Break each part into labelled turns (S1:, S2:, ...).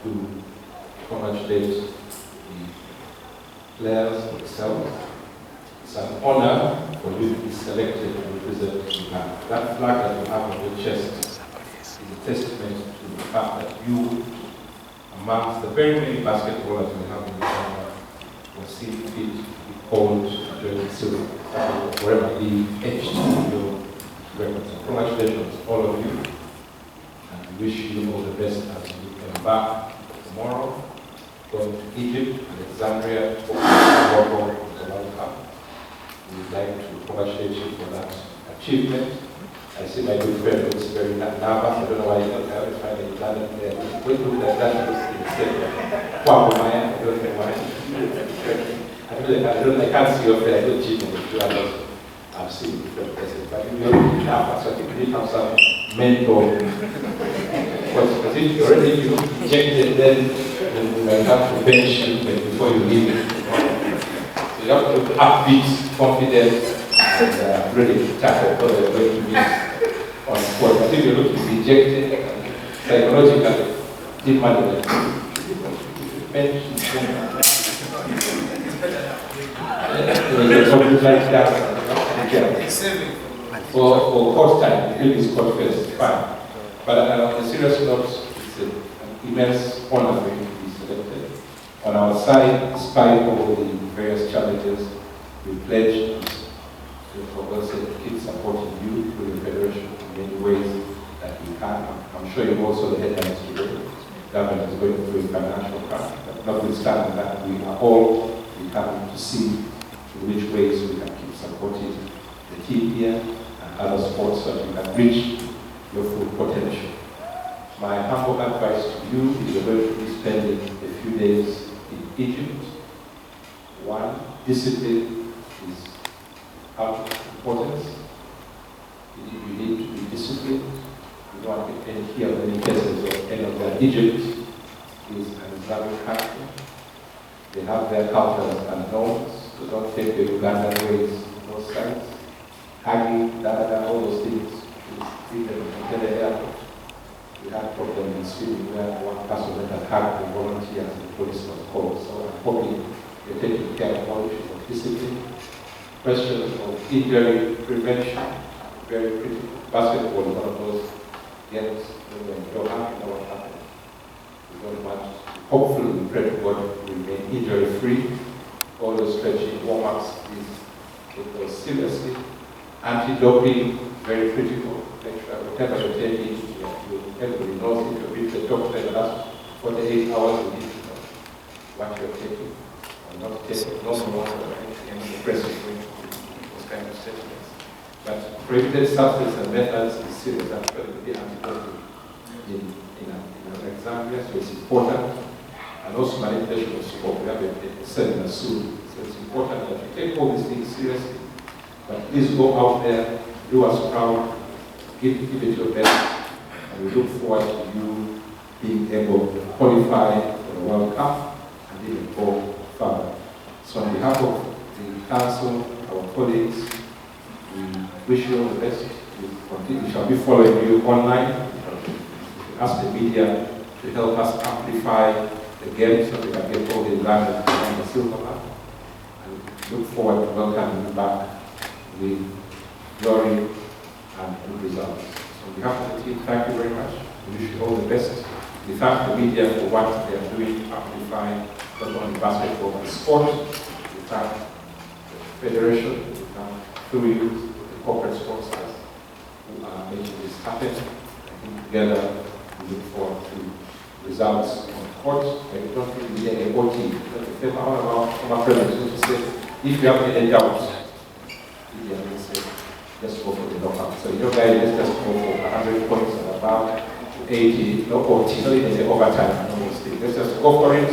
S1: to congratulate the players themselves. It's an honor for you to be selected to represent Uganda. That flag that you have on your chest is a testament to the fact that you, amongst the very many basketballers we have in Uganda, will see fit to be called to join the Silverbacks, wherever be etched in your records. Congratulations, all of you, and we wish you all the best as you embark tomorrow, going to Egypt, Alexandria, Morocco, the World Cup. We would like to congratulate you for that achievement. I see my good friend looks very nervous. I don't know why he's not there. I find that he's not there. Wait till that looks instead. I don't know why. I can't see your face. I don't cheat on the two others. I've seen different places. But if you're nervous, I think we have some mentor. Because if you already rejected, then we might have to bench you before you leave it. So you have to look upbeat, confident, and ready to tackle what they're going to be on sport. But if you look rejected, psychologically, demanded, bench for court time, it will be court first, fine. But on a serious note, it's an immense honor for you to be selected. On our side, despite all the various challenges, we pledge to, for God's sake, keep supporting you through the Federation in many ways that we can. I'm sure you also the headlines today. The government is going through a financial crunch, but notwithstanding that, we are all coming to see in which ways we can keep supporting the team here and other sports so that you can reach your full potential. My humble advice to you is you're going to be spending a few days in Egypt. One, discipline is of importance. You need to be disciplined. You don't want to hear many cases of any of that. Egypt is an Islamic country. They have their cultures and norms, so don't take the Ugandan ways on those sides. Hugging, all those things. We had problems in Sweden where one person that had hugged the volunteers and the police was called. So I'm hoping you're taking care of all issues of discipline. Questions of injury prevention, very critical. Basketball is one of those games when you don't have to know what happened. We don't want to. Hopefully, we pray to God to remain injury-free. All those stretching warm-ups, please take those seriously. Anti-doping, very critical. Make sure whatever you're taking, everybody knows it. You'll the doctor in the last 48 hours, you need to know what you're taking or not taking. No more any aggressive those kind of statements. But prohibited substance and methods is serious. That's going to be anti-doping in Alexandria, so it's important. And also manipulation of sport. We have a seminar soon. So it's important that you take all these things seriously. But please go out there, do us proud, give it your best, and we look forward to you being able to qualify for the World Cup and even go further. So on behalf of the council, our colleagues, we wish you all the best. We shall be following you online. We ask the media to help us amplify the game so we can get all the Ugandans behind the Silverbacks. And look forward to welcoming you back with glory and good results. So on behalf of the team, thank you very much. We wish you all the best. We thank the media for what they are doing, amplifying not only basketball but sport. We thank the Federation, we thank through you, the corporate sponsors who are making this happen. I think together we look forward to results on court. I don't really need any OT. But about my friends, to say, if you have any doubts, just go for the knockout. So your guidance just go for 100 points and above, 80, no OT, not even the overtime. Let's just go for it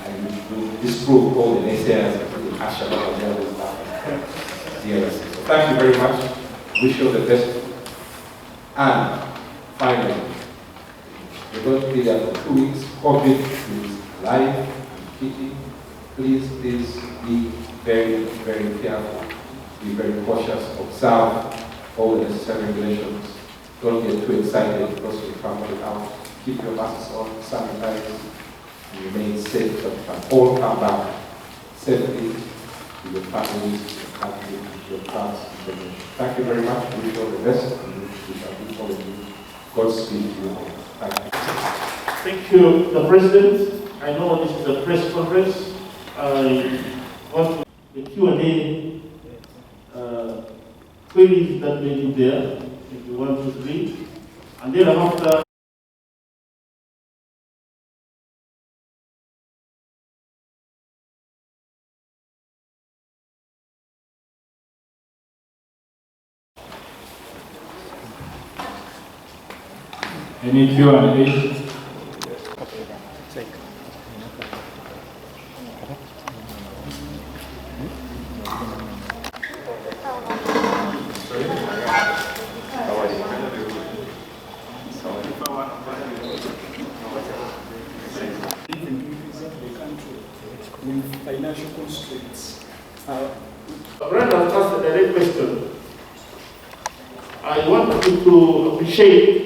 S1: and you disprove all the naysayers and the passion of the other stuff. So thank you very much. Wish you the best. And finally, we're going to be there for 2 weeks. COVID is live and kicking. Please be very, very careful. Be very cautious. Observe all the necessary regulations. Don't get too excited because you found it out. keep your masks on, sanitize, and remain safe, so you can all come back safely to your families, to your country, to your class, to your nation. Thank you very much. We wish you all the best, and we shall do all of you. Godspeed to you all. Thank you.
S2: Thank you, the President. I know this is a press conference. I want the Q&A queries that may be there, if you want to read. And then after
S3: any Q&A?
S4: With financial constraints.
S2: Brenda asked a direct question. I want you to appreciate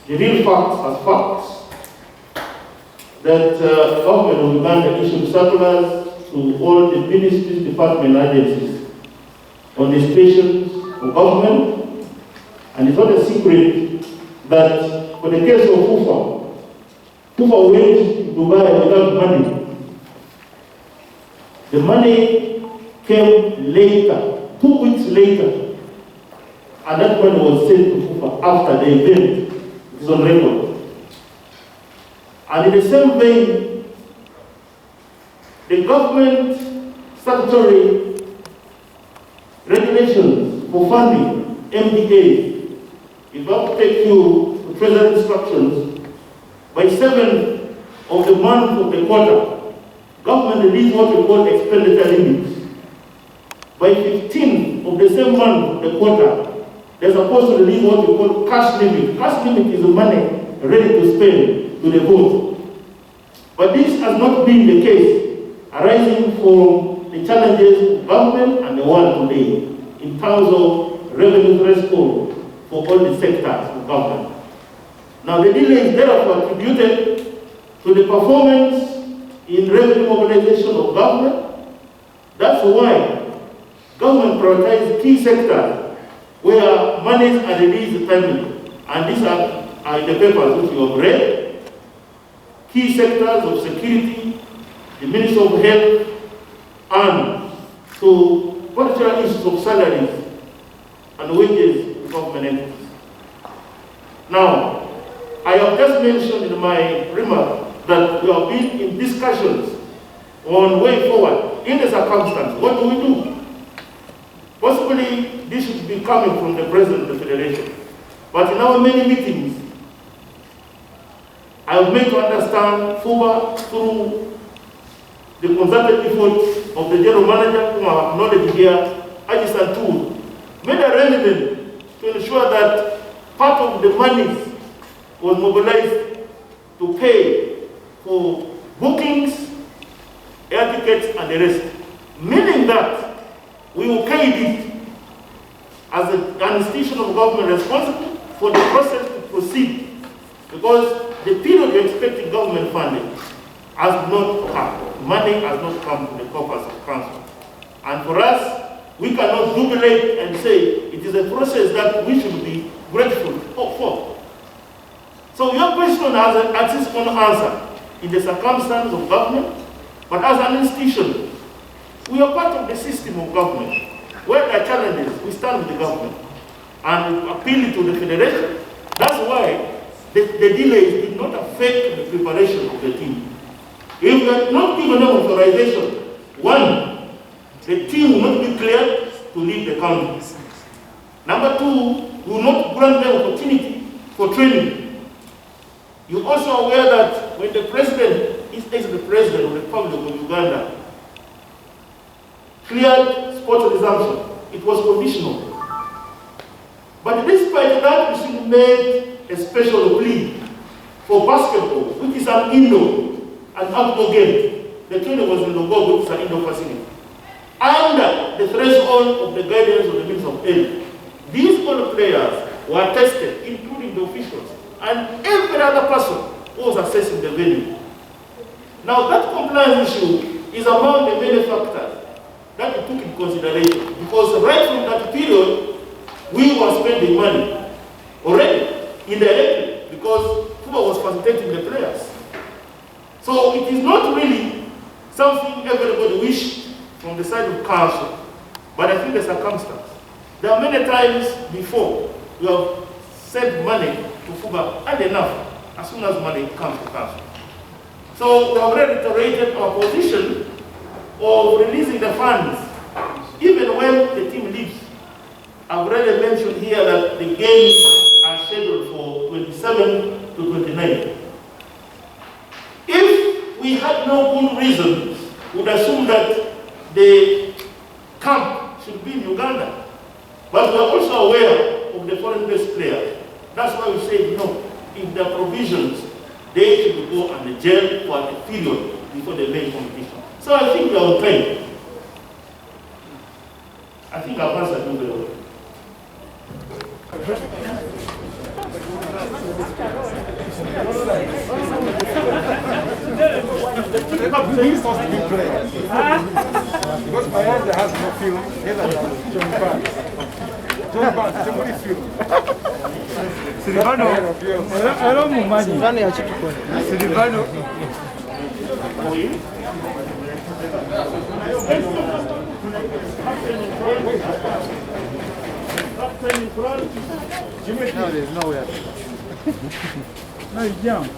S2: the real facts as facts that government of Uganda issued circulars to all the ministries, department, agencies on the stations of government, and it's not a secret that for the case of Fufa went to Dubai without money. The money came later, 2 weeks later, and that money was sent to Fufa after the event. It is on record. And in the same vein, the government statutory regulations for funding, MDA, if I have to take you to Treasury instructions, by 7th of the month of the quarter, government released what we call expenditure limits. By 15th of the same month of the quarter, they're supposed to release what we call cash limit. Cash limit is the money ready to spend to the vote. But this has not been the case, arising from the challenges of government and the world today in terms of revenue threshold for all the sectors of government. Now the delay is therefore attributed to the performance in revenue mobilization of government. That's why government prioritizes key sectors where monies are released timely. And these are in the papers which you have read. Key sectors of security, the Ministry of Health, and to particular issues of salaries and wages of government entities. Now, I have just mentioned in my remark that we have been in discussions on way forward in the circumstance. What do we do? Possibly this should be coming from the President of the Federation. But in our many meetings, I have made to understand FUBA through the concerted efforts of the General Manager, whom I acknowledge here, Ajis Tool, made arrangements to ensure that part of the monies was mobilized to pay for bookings, air tickets, and the rest. Meaning that we will pay it as an institution of government responsible for the process to proceed. Because the period we're expecting government funding has not come. Money has not come to the coffers of council. And for us, we cannot jubilate and say it is a process that we should be grateful for. So your question has its own answer in the circumstance of government, but as an institution, we are part of the system of government. Where there are challenges, we stand with the government and appeal to the Federation. That's why the delays did not affect the preparation of the team. If we had not given them authorization, one, the team will not be cleared to leave the country. Number two, we will not grant them opportunity for training. You're also aware that when the president is the president of the Republic of Uganda, cleared sports resumption, it was conditional. But despite that, we still made a special plea for basketball, which is an indoor and outdoor game. The training was in Logo, which is an indoor facility. Under the threshold of the guidance of the Minister of Health, these all players were tested, including the officials, and every other person who was assessing the venue. Now that compliance issue is among the many factors that we took in consideration, because right from that period, we were spending money already, indirectly, because FUBA was facilitating the players. So it is not really something everybody wished from the side of council, but I think the circumstance. There are many times before we have sent money to FUBA and enough as soon as money comes to council. So we have reiterated our position of releasing the funds even when the team leaves. I've already mentioned here that the games are scheduled for 27 to 29. If we had no good reason, we would assume that the camp should be in Uganda. But we are also aware of the foreign-based players. That's why we say no. If there are provisions, they should go on the jail for a period before the main competition. So I think we are on time. I think I've answered you very well.
S5: Because my hand has no film, neither does John Barnes. John Barnes, somebody film. Silvano, hello, Mumani. Silvano. No, there's nowhere. No, you jump.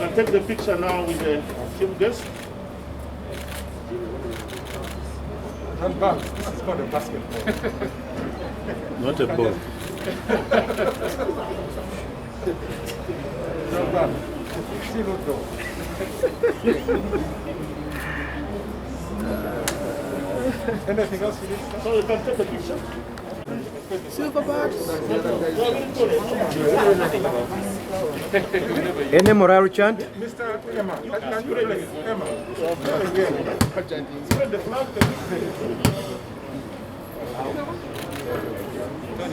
S2: I'll take the picture now with the chief guest.
S5: And back, it's called a basketball.
S2: Not a ball.
S5: John Barnes, see no door. Anything else you need?
S2: So you can take the picture.
S6: Silverbacks. Any moral chant?
S5: Mr. Emma, can you play? Emma. Spread the flag.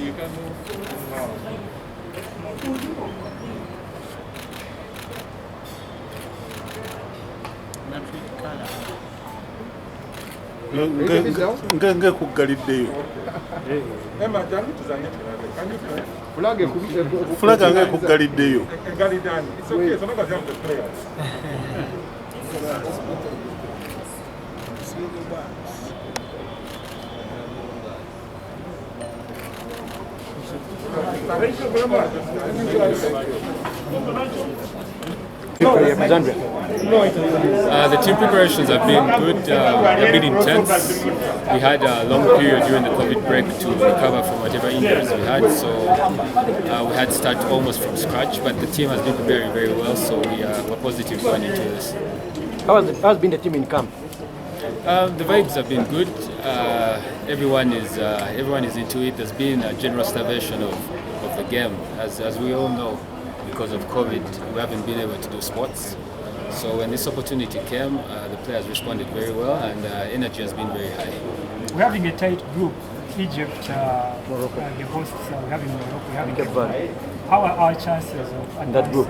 S5: You can
S2: Ngenge kugaliddeyo.
S5: Emma, can you play?
S2: Flag ange kugaliddeyo.
S5: Galidani. It's okay, so long as you have the players. Thank you very much.
S3: The team preparations have been good, they've been intense. We had a long period during the COVID break to recover from whatever injuries we had, so we had to start almost from scratch, but the team has been preparing very well, so we're positive going into this.
S6: How has been the team in camp?
S3: The vibes have been good. Everyone is into it. There's been a general starvation of the game, as we all know. Because of COVID, we haven't been able to do sports. So when this opportunity came, the players responded very well, and energy has been very high.
S7: We're having a tight group. Egypt, Morocco. The hosts, we're having Morocco, we're having Cape Verde. How are our chances of
S6: that group?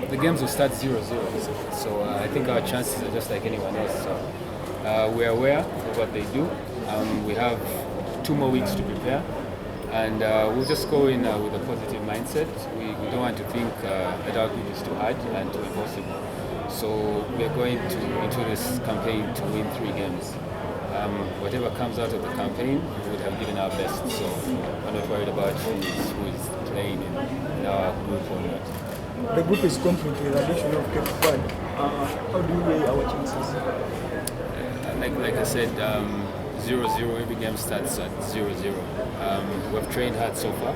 S3: The games will start 0-0, so I think our chances are just like anyone else. So we're aware of what they do. We have 2 more weeks to prepare. And we'll just go in with a positive mindset. We don't want to think that our group is too hard and too impossible. So we're going into this campaign to win 3 games. Whatever comes out of the campaign, we would have given our best. So we're not worried about who is playing in our group or not.
S4: The group is complete with the addition of Cape Verde. How do you weigh our chances?
S3: Like I said, 0-0, every game starts at 0-0. We've trained hard so far,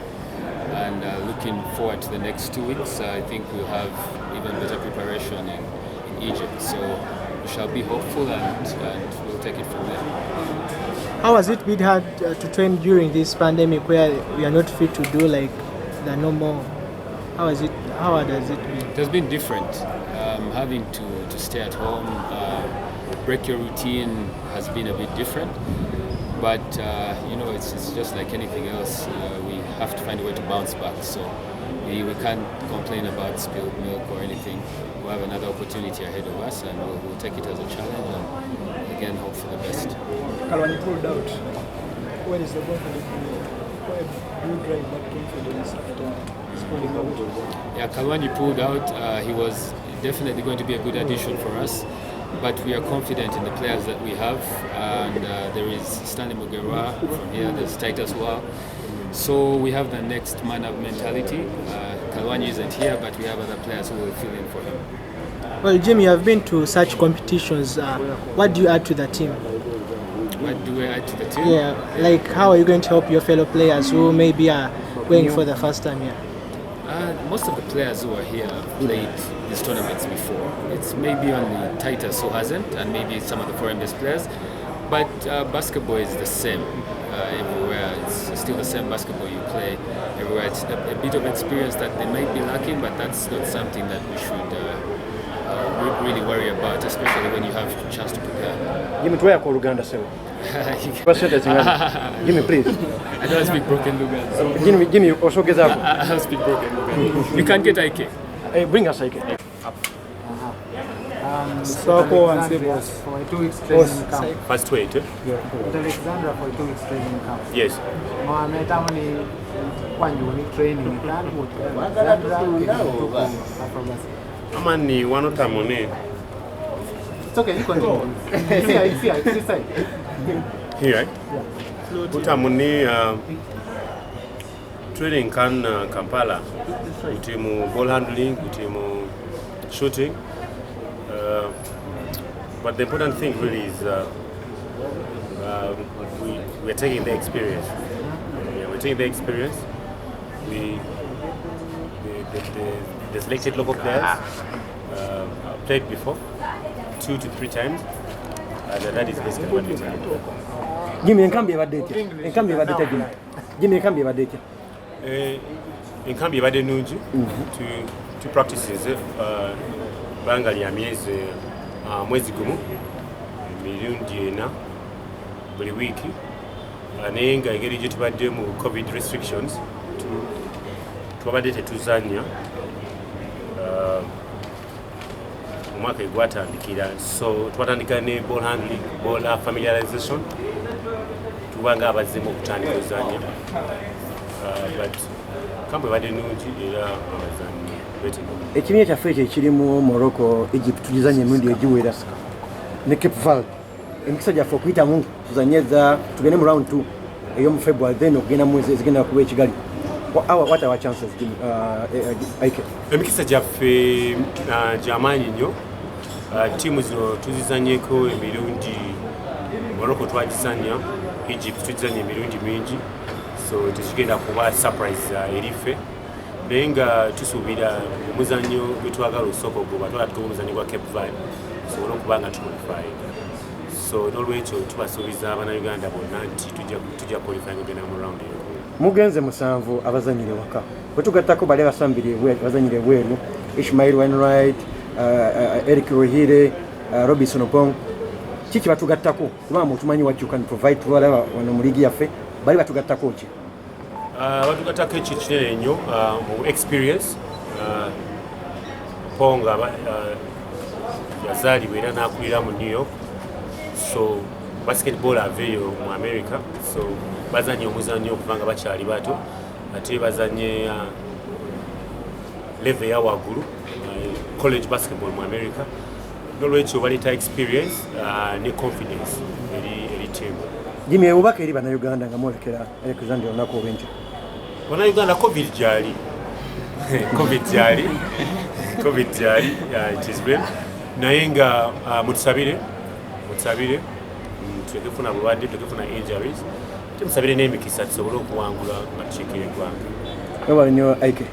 S3: and looking forward to the next 2 weeks. I think we'll have even better preparation in Egypt. So we shall be hopeful, and we'll take it from there.
S6: How has it been hard to train during this pandemic where we are not free to do like the normal? How has it been?
S3: It has been different. Having to stay at home, break your routine has been a bit different. But it's just like anything else. We have to find a way to bounce back. So we can't complain about spilled milk or anything. We have another opportunity ahead of us, and we'll take it as a challenge and again hope for the best.
S4: Kalwani pulled out. Where is the confidence? Where do you drive that confidence after pulling out?
S3: Yeah, Kalwani pulled out. He was definitely going to be a good addition for us, but we are confident in the players that we have, and there is Stanley Mugerwa from here, there's Titus Wa. So we have the next man up mentality. Kalwani isn't here, but we have other players who will fill in for him.
S6: Well, Jim, you have been to such competitions. What do you add to the team?
S3: What do I add to the team?
S6: Yeah, like how are you going to help your fellow players who maybe are going for the first time here?
S3: Most of the players who are here have played these tournaments before. It's maybe only Titus who hasn't, and maybe some of the foreign-based players. But basketball is the same everywhere. It's still the same basketball you play everywhere. It's a bit of experience that they might be lacking, but that's not something that we should really worry about, especially when you have a chance to prepare.
S6: Jimmy, where are Uganda, sir? Jimmy, please.
S3: I don't speak broken Luganda.
S6: Jimmy, also get up.
S3: I don't speak broken Luganda. You can get IK.
S6: Hey, bring us IK.
S5: Soko and Sibos for a 2 weeks training camp.
S8: First weight, eh?
S5: With Alexandra for a 2 weeks training camp.
S8: Yes.
S5: Mohamed Amani Kwanjuni training plan with Alexandra
S8: Amani wanotamone.
S5: It's okay, you continue. It's here, it's this side.
S8: Here, right? Utamuni training can Kampala. Utimu ball handling, utimu shooting. But the important thing really is we're taking the experience. Yeah, we're taking the experience. The selected local players played before 2 to 3 times, and that is basically what we're taking.
S6: Jimmy, enkambi abadde. Jimmy, enkambi abadde.
S8: Enkambi abadde nungi to practices banga lya mwezi gumu mirundi ena buli wiiki naye nga engeri gye tubadde mu covid restrictions twabadde tetuzanya omwaka egwatandikira, so twatandika ne ball handling, ball familiarization tubanga abazzemu okutandika ozanya, but kambe badde nungi era abazanyi betinga.
S6: Ekibiina kyaffe ekyo ekirimu Morocco, Egypt tugizanye emirundi egiwera ne Cape Verde. Emikisa gyaffe okuyitamu tuzanyeza tugende mu round 2 ey'omu February, then okugenda mu mwezi ezigenda kuba ekigali. What are our chances, Ike?
S8: Emikisa gyaffe gy'amaanyi nnyo. Ttiimu zino tuzizannyeko emirundi, Morocco twagizannya, Egypt tugizannya emirundi mingi, so tekigenda kuba surprise eri ffe. Naye nga tusuubira omuzannyo gwe twagala osooka ogoba twala tugoba omuzannyo gwa Cape Verde tusobole okuba nga tuqualify. So n'olwekyo tubasuubiza Abannayuganda bonna nti tujja qualifying ogenda mu round eyo.
S6: Mugenze musanvu abazanyire waka. Bwe tugattako bali basambire abazanyire bweru, Ishmael Wainwright, Eric Rohire, Robinson Opong. Kiki batugattako kubanga otumanyi what you can provide to whatever wano mu ligi yaffe bali batugattako ki?
S8: Batugattako ekyo kinene nnyo mu experience. Ponga yazaalibwa era n'akulira mu New York, so basketball aveeyo mu America, so bazanye omuzannyo okuva nga bakyali bato ate bazanye level ya waggulu college basketball mu America. N'olwekyo baleeta experience ne confidence eri team.
S6: Jimmy, obubaka eri Bannayuganda nga mwolekera Alexander olunaku olw'enkya.
S8: Bannayuganda covid gyali covid gyali it is real, naye nga mutusabire tuleke kufuna bulwadde, tuleke kufuna injuries, tumusabire n'emikisa tusobole okuwangula nga tukiikira eggwanga.
S6: Webale nnyo Ike.